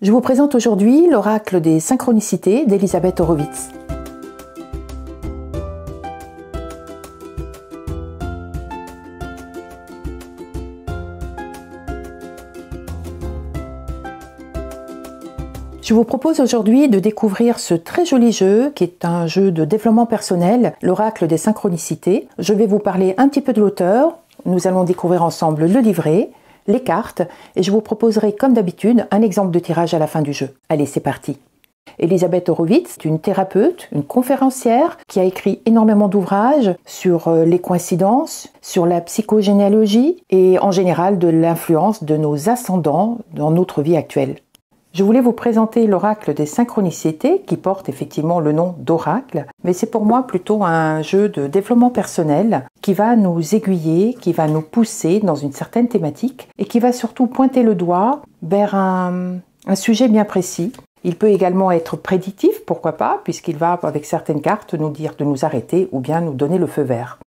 Je vous présente aujourd'hui l'oracle des synchronicités d'Elisabeth Horowitz. Je vous propose aujourd'hui de découvrir ce très joli jeu qui est un jeu de développement personnel, l'oracle des synchronicités. Je vais vous parler un petit peu de l'auteur, nous allons découvrir ensemble le livret, les cartes et je vous proposerai comme d'habitude un exemple de tirage à la fin du jeu. Allez, c'est parti. Elisabeth Horowitz est une thérapeute, une conférencière qui a écrit énormément d'ouvrages sur les coïncidences, sur la psychogénéalogie et en général de l'influence de nos ascendants dans notre vie actuelle. Je voulais vous présenter l'oracle des synchronicités qui porte effectivement le nom d'oracle, mais c'est pour moi plutôt un jeu de développement personnel qui va nous aiguiller, qui va nous pousser dans une certaine thématique et qui va surtout pointer le doigt vers un sujet bien précis. Il peut également être prédictif, pourquoi pas, puisqu'il va avec certaines cartes nous dire de nous arrêter ou bien nous donner le feu vert.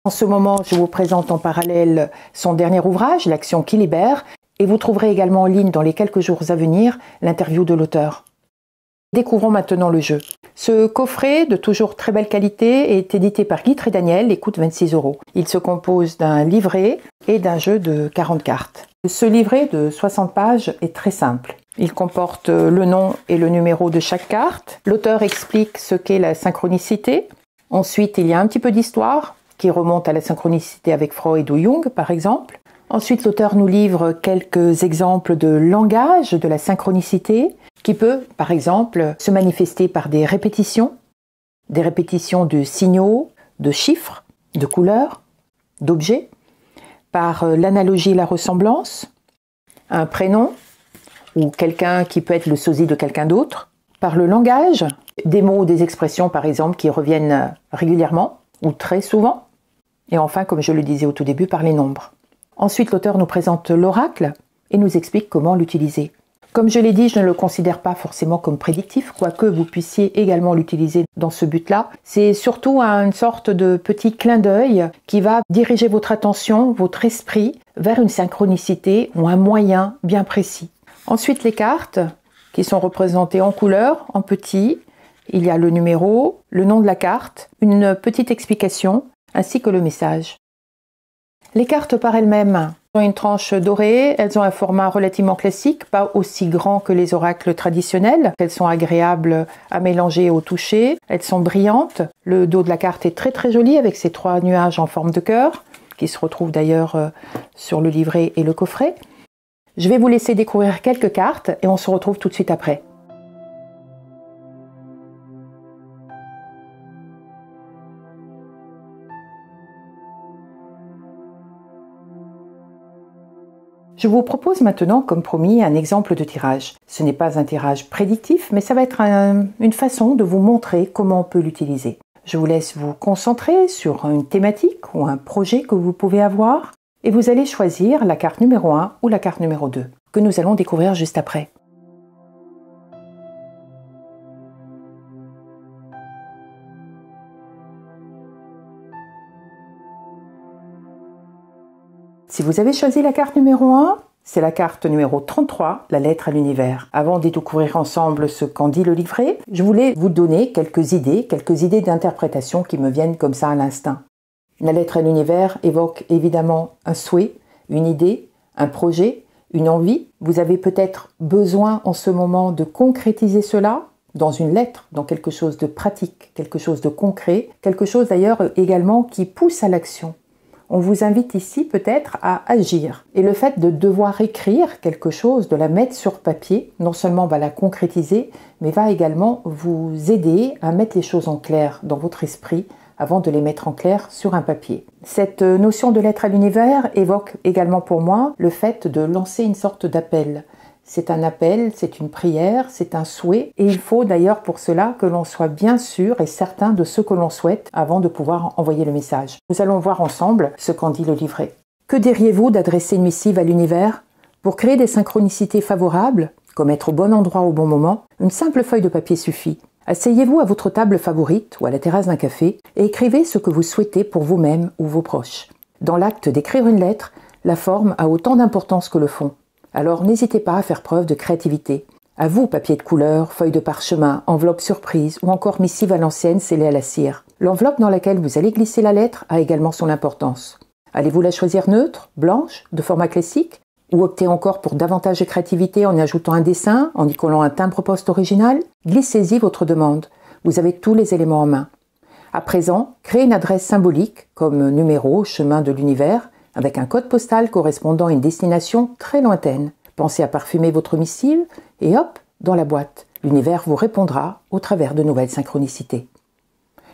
En ce moment, je vous présente en parallèle son dernier ouvrage, L'action qui libère, et vous trouverez également en ligne dans les quelques jours à venir l'interview de l'auteur. Découvrons maintenant le jeu. Ce coffret de toujours très belle qualité est édité par Guy Trédaniel et coûte 26 €. Il se compose d'un livret et d'un jeu de 40 cartes. Ce livret de 60 pages est très simple. Il comporte le nom et le numéro de chaque carte. L'auteur explique ce qu'est la synchronicité. Ensuite, il y a un petit peu d'histoire qui remonte à la synchronicité avec Freud ou Jung par exemple. Ensuite, l'auteur nous livre quelques exemples de langage de la synchronicité qui peut, par exemple, se manifester par des répétitions de signaux, de chiffres, de couleurs, d'objets, par l'analogie et la ressemblance, un prénom ou quelqu'un qui peut être le sosie de quelqu'un d'autre, par le langage, des mots ou des expressions, par exemple, qui reviennent régulièrement ou très souvent, et enfin, comme je le disais au tout début, par les nombres. Ensuite, l'auteur nous présente l'oracle et nous explique comment l'utiliser. Comme je l'ai dit, je ne le considère pas forcément comme prédictif, quoique vous puissiez également l'utiliser dans ce but-là. C'est surtout une sorte de petit clin d'œil qui va diriger votre attention, votre esprit, vers une synchronicité ou un moyen bien précis. Ensuite, les cartes qui sont représentées en couleur, en petit. Il y a le numéro, le nom de la carte, une petite explication, ainsi que le message. Les cartes par elles-mêmes ont une tranche dorée, elles ont un format relativement classique, pas aussi grand que les oracles traditionnels. Elles sont agréables à mélanger au toucher, elles sont brillantes. Le dos de la carte est très très joli avec ces 3 nuages en forme de cœur, qui se retrouvent d'ailleurs sur le livret et le coffret. Je vais vous laisser découvrir quelques cartes et on se retrouve tout de suite après. Je vous propose maintenant, comme promis, un exemple de tirage. Ce n'est pas un tirage prédictif, mais ça va être une façon de vous montrer comment on peut l'utiliser. Je vous laisse vous concentrer sur une thématique ou un projet que vous pouvez avoir et vous allez choisir la carte numéro 1 ou la carte numéro 2, que nous allons découvrir juste après. Si vous avez choisi la carte numéro 1, c'est la carte numéro 33, la lettre à l'univers. Avant de découvrir ensemble ce qu'en dit le livret, je voulais vous donner quelques idées d'interprétation qui me viennent comme ça à l'instinct. La lettre à l'univers évoque évidemment un souhait, une idée, un projet, une envie. Vous avez peut-être besoin en ce moment de concrétiser cela dans une lettre, dans quelque chose de pratique, quelque chose de concret, quelque chose d'ailleurs également qui pousse à l'action. On vous invite ici peut-être à agir. Et le fait de devoir écrire quelque chose, de la mettre sur papier, non seulement va la concrétiser, mais va également vous aider à mettre les choses en clair dans votre esprit avant de les mettre en clair sur un papier. Cette notion de lettre à l'univers évoque également pour moi le fait de lancer une sorte d'appel. C'est un appel, c'est une prière, c'est un souhait et il faut d'ailleurs pour cela que l'on soit bien sûr et certain de ce que l'on souhaite avant de pouvoir envoyer le message. Nous allons voir ensemble ce qu'en dit le livret. Que diriez-vous d'adresser une missive à l'univers? Pour créer des synchronicités favorables, comme être au bon endroit au bon moment, une simple feuille de papier suffit. Asseyez-vous à votre table favorite ou à la terrasse d'un café et écrivez ce que vous souhaitez pour vous-même ou vos proches. Dans l'acte d'écrire une lettre, la forme a autant d'importance que le fond. Alors n'hésitez pas à faire preuve de créativité, À vous, papier de couleur, feuille de parchemin, enveloppe surprise ou encore missive à l'ancienne scellée à la cire. L'enveloppe dans laquelle vous allez glisser la lettre a également son importance. Allez-vous la choisir neutre, blanche, de format classique? Ou opter encore pour davantage de créativité en y ajoutant un dessin, en y collant un timbre-poste original? Glissez-y votre demande. Vous avez tous les éléments en main. À présent, créez une adresse symbolique, comme numéro, chemin de l'univers, avec un code postal correspondant à une destination très lointaine. Pensez à parfumer votre missive et hop, dans la boîte. L'univers vous répondra au travers de nouvelles synchronicités.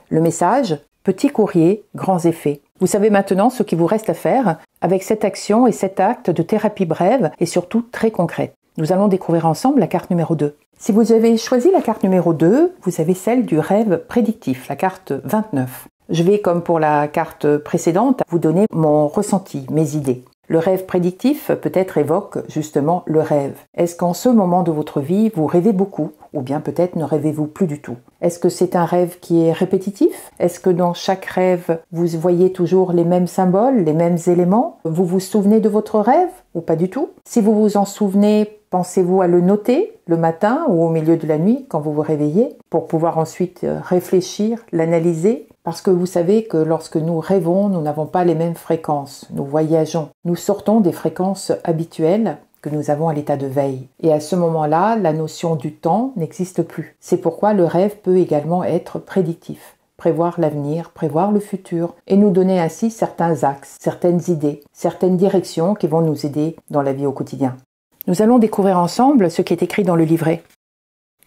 Le message, petit courrier, grands effets. Vous savez maintenant ce qu'il vous reste à faire avec cette action et cet acte de thérapie brève et surtout très concrète. Nous allons découvrir ensemble la carte numéro 2. Si vous avez choisi la carte numéro 2, vous avez celle du rêve prédictif, la carte 29. Je vais, comme pour la carte précédente, vous donner mon ressenti, mes idées. Le rêve prédictif peut-être évoque justement le rêve. Est-ce qu'en ce moment de votre vie, vous rêvez beaucoup ou bien peut-être ne rêvez-vous plus du tout? Est-ce que c'est un rêve qui est répétitif? Est-ce que dans chaque rêve, vous voyez toujours les mêmes symboles, les mêmes éléments? Vous vous souvenez de votre rêve ou pas du tout? Si vous vous en souvenez, pensez-vous à le noter le matin ou au milieu de la nuit quand vous vous réveillez pour pouvoir ensuite réfléchir, l'analyser? Parce que vous savez que lorsque nous rêvons, nous n'avons pas les mêmes fréquences, nous voyageons. Nous sortons des fréquences habituelles que nous avons à l'état de veille. Et à ce moment-là, la notion du temps n'existe plus. C'est pourquoi le rêve peut également être prédictif. Prévoir l'avenir, prévoir le futur, et nous donner ainsi certains axes, certaines idées, certaines directions qui vont nous aider dans la vie au quotidien. Nous allons découvrir ensemble ce qui est écrit dans le livret.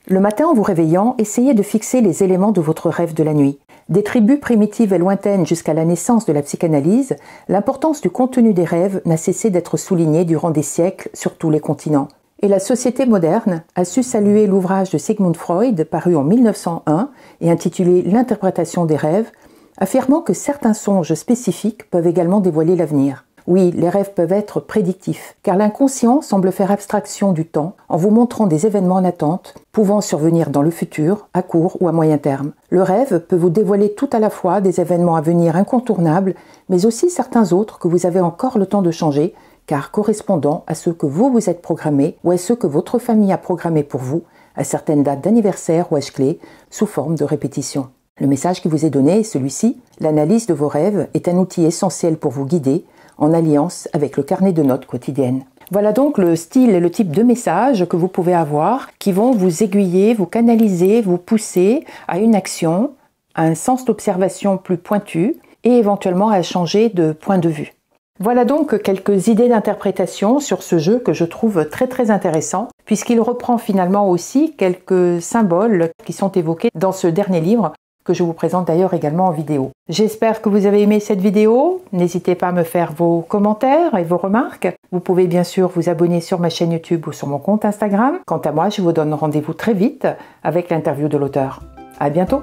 Le matin, en vous réveillant, essayez de fixer les éléments de votre rêve de la nuit. Des tribus primitives et lointaines jusqu'à la naissance de la psychanalyse, l'importance du contenu des rêves n'a cessé d'être soulignée durant des siècles sur tous les continents. Et la société moderne a su saluer l'ouvrage de Sigmund Freud, paru en 1901 et intitulé « L'interprétation des rêves », affirmant que certains songes spécifiques peuvent également dévoiler l'avenir. Oui, les rêves peuvent être prédictifs, car l'inconscient semble faire abstraction du temps en vous montrant des événements en attente, pouvant survenir dans le futur, à court ou à moyen terme. Le rêve peut vous dévoiler tout à la fois des événements à venir incontournables, mais aussi certains autres que vous avez encore le temps de changer, car correspondant à ceux que vous vous êtes programmés ou à ceux que votre famille a programmés pour vous, à certaines dates d'anniversaire ou âge clés, sous forme de répétition. Le message qui vous est donné est celui-ci. L'analyse de vos rêves est un outil essentiel pour vous guider, en alliance avec le carnet de notes quotidienne. Voilà donc le style et le type de messages que vous pouvez avoir qui vont vous aiguiller, vous canaliser, vous pousser à une action, à un sens d'observation plus pointu et éventuellement à changer de point de vue. Voilà donc quelques idées d'interprétation sur ce jeu que je trouve très intéressant puisqu'il reprend finalement aussi quelques symboles qui sont évoqués dans ce dernier livre que je vous présente d'ailleurs également en vidéo. J'espère que vous avez aimé cette vidéo. N'hésitez pas à me faire vos commentaires et vos remarques. Vous pouvez bien sûr vous abonner sur ma chaîne YouTube ou sur mon compte Instagram. Quant à moi, je vous donne rendez-vous très vite avec l'interview de l'auteur. À bientôt!